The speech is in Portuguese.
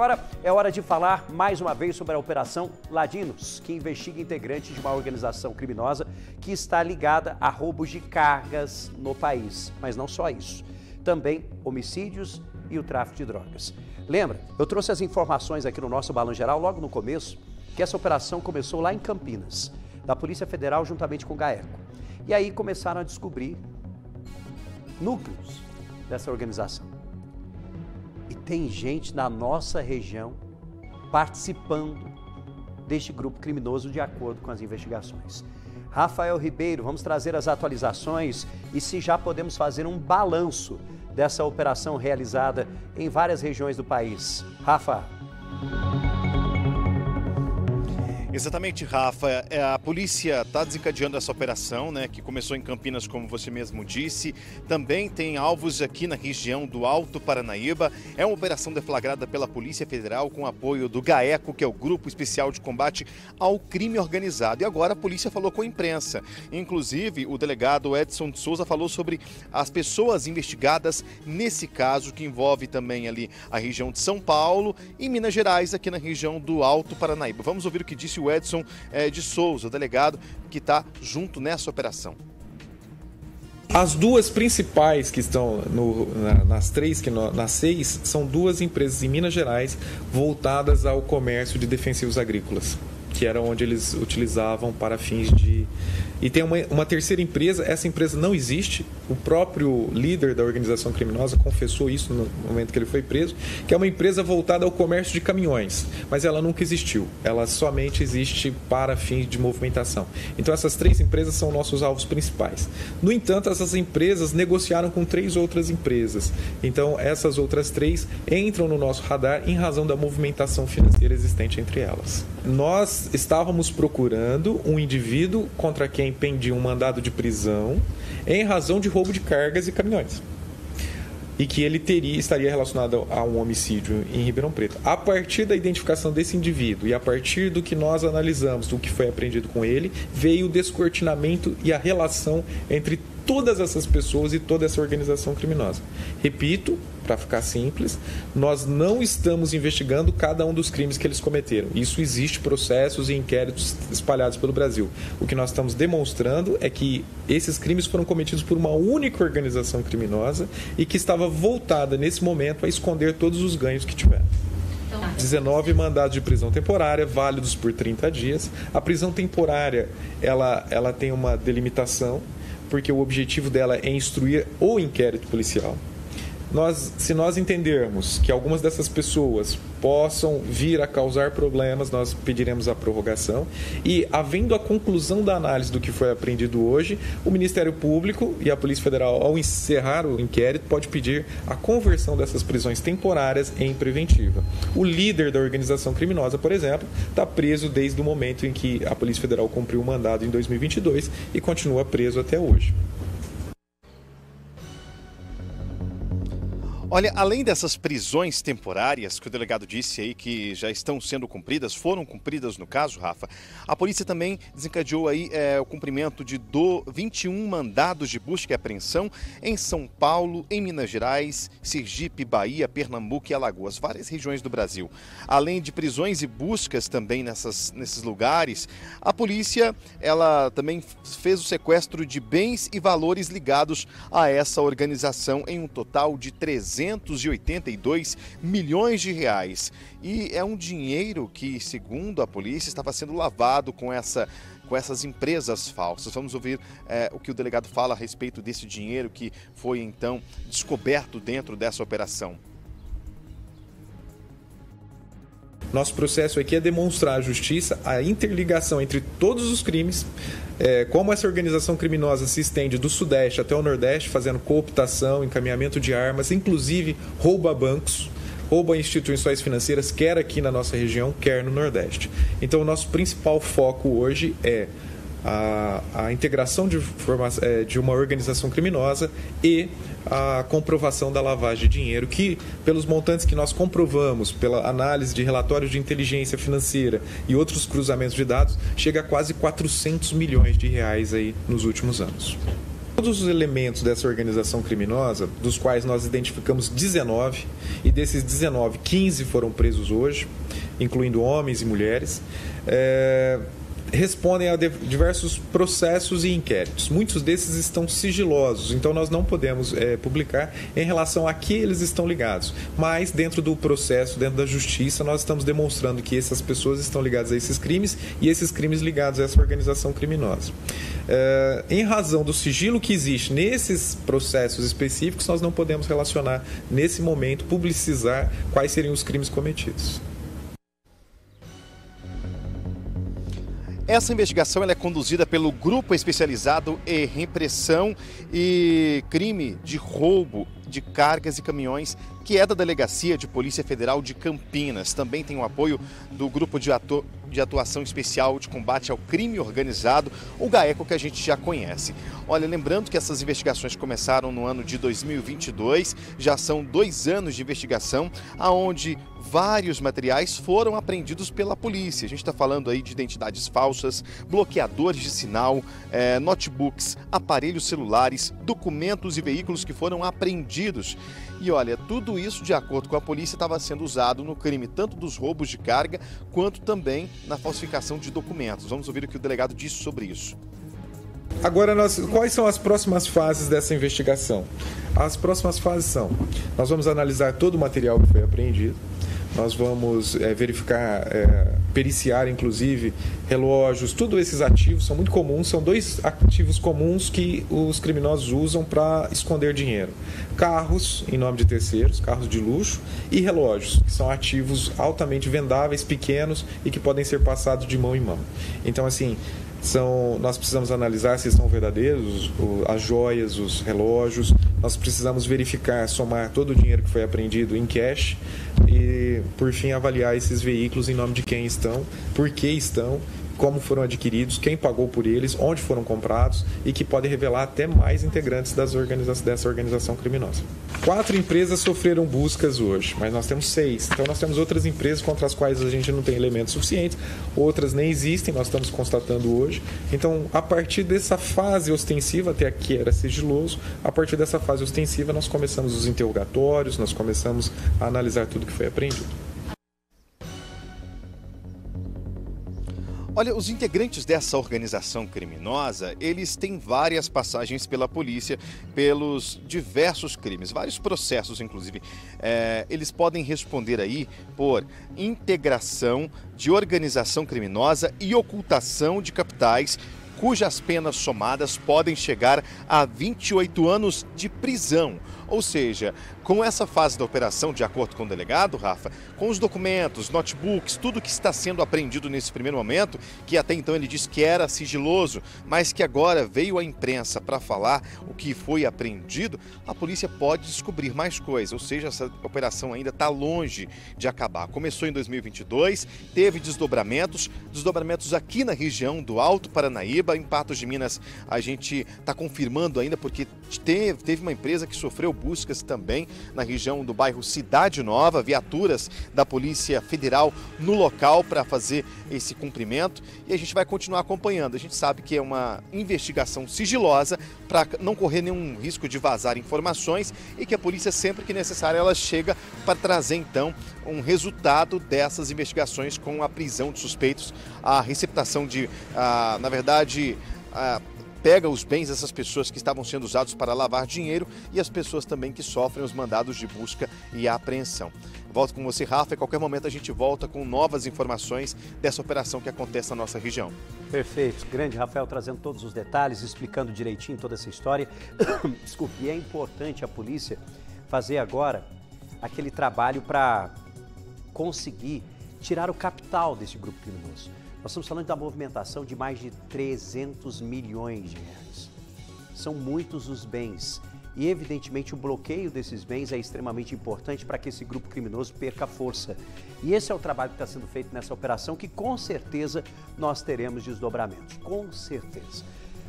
Agora é hora de falar mais uma vez sobre a Operação Ladinos, que investiga integrantes de uma organização criminosa que está ligada a roubos de cargas no país. Mas não só isso, também homicídios e o tráfico de drogas. Lembra, eu trouxe as informações aqui no nosso Balanço Geral, logo no começo, que essa operação começou lá em Campinas, da Polícia Federal juntamente com o GAECO. E aí começaram a descobrir núcleos dessa organização. E tem gente na nossa região participando deste grupo criminoso de acordo com as investigações. Rafael Ribeiro, vamos trazer as atualizações e se já podemos fazer um balanço dessa operação realizada em várias regiões do país. Rafa. Exatamente, Rafa. A polícia está desencadeando essa operação, né, que começou em Campinas, como você mesmo disse. Também tem alvos aqui na região do Alto Paranaíba. É uma operação deflagrada pela Polícia Federal com apoio do GAECO, que é o Grupo Especial de Combate ao Crime Organizado. E agora a polícia falou com a imprensa. Inclusive, o delegado Edson de Souza falou sobre as pessoas investigadas nesse caso, que envolve também ali a região de São Paulo e Minas Gerais, aqui na região do Alto Paranaíba. Vamos ouvir o que disse o Edson de Souza, o delegado que está junto nessa operação. As duas principais que estão nas seis, são duas empresas em Minas Gerais voltadas ao comércio de defensivos agrícolas, que era onde eles utilizavam para fins de... E tem uma terceira empresa, essa empresa não existe, o próprio líder da organização criminosa confessou isso no momento que ele foi preso, que é uma empresa voltada ao comércio de caminhões, mas ela nunca existiu, ela somente existe para fins de movimentação. Então essas três empresas são nossos alvos principais. No entanto, essas empresas negociaram com 3 outras empresas, então essas outras 3 entram no nosso radar em razão da movimentação financeira existente entre elas. Nós estávamos procurando um indivíduo contra quem pendia um mandado de prisão em razão de roubo de cargas e caminhões. E que ele estaria relacionado a um homicídio em Ribeirão Preto. A partir da identificação desse indivíduo e a partir do que nós analisamos, do que foi apreendido com ele, veio o descortinamento e a relação entre todas essas pessoas e toda essa organização criminosa. Repito, para ficar simples, nós não estamos investigando cada um dos crimes que eles cometeram. Isso existe processos e inquéritos espalhados pelo Brasil. O que nós estamos demonstrando é que esses crimes foram cometidos por uma única organização criminosa e que estava voltada nesse momento a esconder todos os ganhos que tiveram. 19 mandados de prisão temporária, válidos por 30 dias. A prisão temporária, ela tem uma delimitação, porque o objetivo dela é instruir o inquérito policial. Se nós entendermos que algumas dessas pessoas possam vir a causar problemas, nós pediremos a prorrogação e, havendo a conclusão da análise do que foi apreendido hoje, o Ministério Público e a Polícia Federal, ao encerrar o inquérito, pode pedir a conversão dessas prisões temporárias em preventiva. O líder da organização criminosa, por exemplo, está preso desde o momento em que a Polícia Federal cumpriu o mandado em 2022 e continua preso até hoje. Olha, além dessas prisões temporárias que o delegado disse aí que já estão sendo cumpridas, foram cumpridas no caso, Rafa, a polícia também desencadeou aí o cumprimento de 21 mandados de busca e apreensão em São Paulo, em Minas Gerais, Sergipe, Bahia, Pernambuco e Alagoas, várias regiões do Brasil. Além de prisões e buscas também nesses lugares, a polícia ela também fez o sequestro de bens e valores ligados a essa organização em um total de 382 milhões de reais. E é um dinheiro que, segundo a polícia, estava sendo lavado com essas empresas falsas. Vamos ouvir o que o delegado fala a respeito desse dinheiro que foi, então, descoberto dentro dessa operação. Nosso processo aqui é demonstrar à justiça a interligação entre todos os crimes, como essa organização criminosa se estende do Sudeste até o Nordeste, fazendo cooptação, encaminhamento de armas, inclusive roubo a bancos, roubo a instituições financeiras, quer aqui na nossa região, quer no Nordeste. Então, o nosso principal foco hoje é a integração de uma organização criminosa e a comprovação da lavagem de dinheiro, que, pelos montantes que nós comprovamos, pela análise de relatórios de inteligência financeira e outros cruzamentos de dados, chega a quase 400 milhões de reais aí nos últimos anos. Todos os elementos dessa organização criminosa, dos quais nós identificamos 19, e desses 19, 15 foram presos hoje, incluindo homens e mulheres, respondem a diversos processos e inquéritos. Muitos desses estão sigilosos, então nós não podemos publicar em relação a que eles estão ligados. Mas dentro do processo, dentro da justiça, nós estamos demonstrando que essas pessoas estão ligadas a esses crimes e esses crimes ligados a essa organização criminosa. Em razão do sigilo que existe nesses processos específicos, nós não podemos relacionar, nesse momento, publicizar quais seriam os crimes cometidos. Essa investigação ela é conduzida pelo Grupo Especializado em Repressão e Crime de Roubo de Cargas e Caminhões, que é da Delegacia de Polícia Federal de Campinas. Também tem o apoio do Grupo de Atuação Especial de Combate ao Crime Organizado, o GAECO, que a gente já conhece. Olha, lembrando que essas investigações começaram no ano de 2022, já são 2 anos de investigação, onde vários materiais foram apreendidos pela polícia. A gente está falando aí de identidades falsas, bloqueadores de sinal, notebooks, aparelhos celulares, documentos e veículos que foram apreendidos. E olha, tudo isso, de acordo com a polícia, estava sendo usado no crime tanto dos roubos de carga, quanto também na falsificação de documentos. Vamos ouvir o que o delegado disse sobre isso. Agora, quais são as próximas fases dessa investigação? As próximas fases são: nós vamos analisar todo o material que foi apreendido, nós vamos verificar, periciar, inclusive, relógios, todos esses ativos são muito comuns, são 2 ativos comuns que os criminosos usam para esconder dinheiro. Carros, em nome de terceiros, carros de luxo, e relógios, que são ativos altamente vendáveis, pequenos e que podem ser passados de mão em mão. Então, assim, nós precisamos analisar se são verdadeiros, as joias, os relógios. Nós precisamos verificar, somar todo o dinheiro que foi apreendido em cash e, por fim, avaliar esses veículos em nome de quem estão, por que estão, como foram adquiridos, quem pagou por eles, onde foram comprados e que pode revelar até mais integrantes dessa organização criminosa. 4 empresas sofreram buscas hoje, mas nós temos 6. Então nós temos outras empresas contra as quais a gente não tem elementos suficientes, outras nem existem, nós estamos constatando hoje. Então, a partir dessa fase ostensiva, até aqui era sigiloso, a partir dessa fase ostensiva nós começamos os interrogatórios, nós começamos a analisar tudo que foi apreendido. Olha, os integrantes dessa organização criminosa, eles têm várias passagens pela polícia, pelos diversos crimes, vários processos, inclusive. Eles podem responder aí por integração de organização criminosa e ocultação de capitais, cujas penas somadas podem chegar a 28 anos de prisão. Ou seja, com essa fase da operação, de acordo com o delegado, Rafa, com os documentos, notebooks, tudo que está sendo apreendido nesse primeiro momento, que até então ele disse que era sigiloso, mas que agora veio à imprensa para falar o que foi apreendido, a polícia pode descobrir mais coisas. Ou seja, essa operação ainda está longe de acabar. Começou em 2022, teve desdobramentos aqui na região do Alto Paranaíba, em Patos de Minas. A gente está confirmando ainda porque teve uma empresa que sofreu buscas também na região do bairro Cidade Nova, viaturas da Polícia Federal no local para fazer esse cumprimento, e a gente vai continuar acompanhando. A gente sabe que é uma investigação sigilosa para não correr nenhum risco de vazar informações e que a polícia, sempre que necessário, ela chega para trazer então um resultado dessas investigações com a prisão de suspeitos, a receptação de, na verdade, pega os bens dessas pessoas que estavam sendo usados para lavar dinheiro e as pessoas também que sofrem os mandados de busca e apreensão. Volto com você, Rafa, e a qualquer momento a gente volta com novas informações dessa operação que acontece na nossa região. Perfeito. Grande Rafael trazendo todos os detalhes, explicando direitinho toda essa história. Desculpe, e é importante a polícia fazer agora aquele trabalho para conseguir tirar o capital desse grupo criminoso. Nós estamos falando da movimentação de mais de 300 milhões de reais. São muitos os bens e, evidentemente, o bloqueio desses bens é extremamente importante para que esse grupo criminoso perca força. E esse é o trabalho que está sendo feito nessa operação, que com certeza nós teremos desdobramentos, com certeza.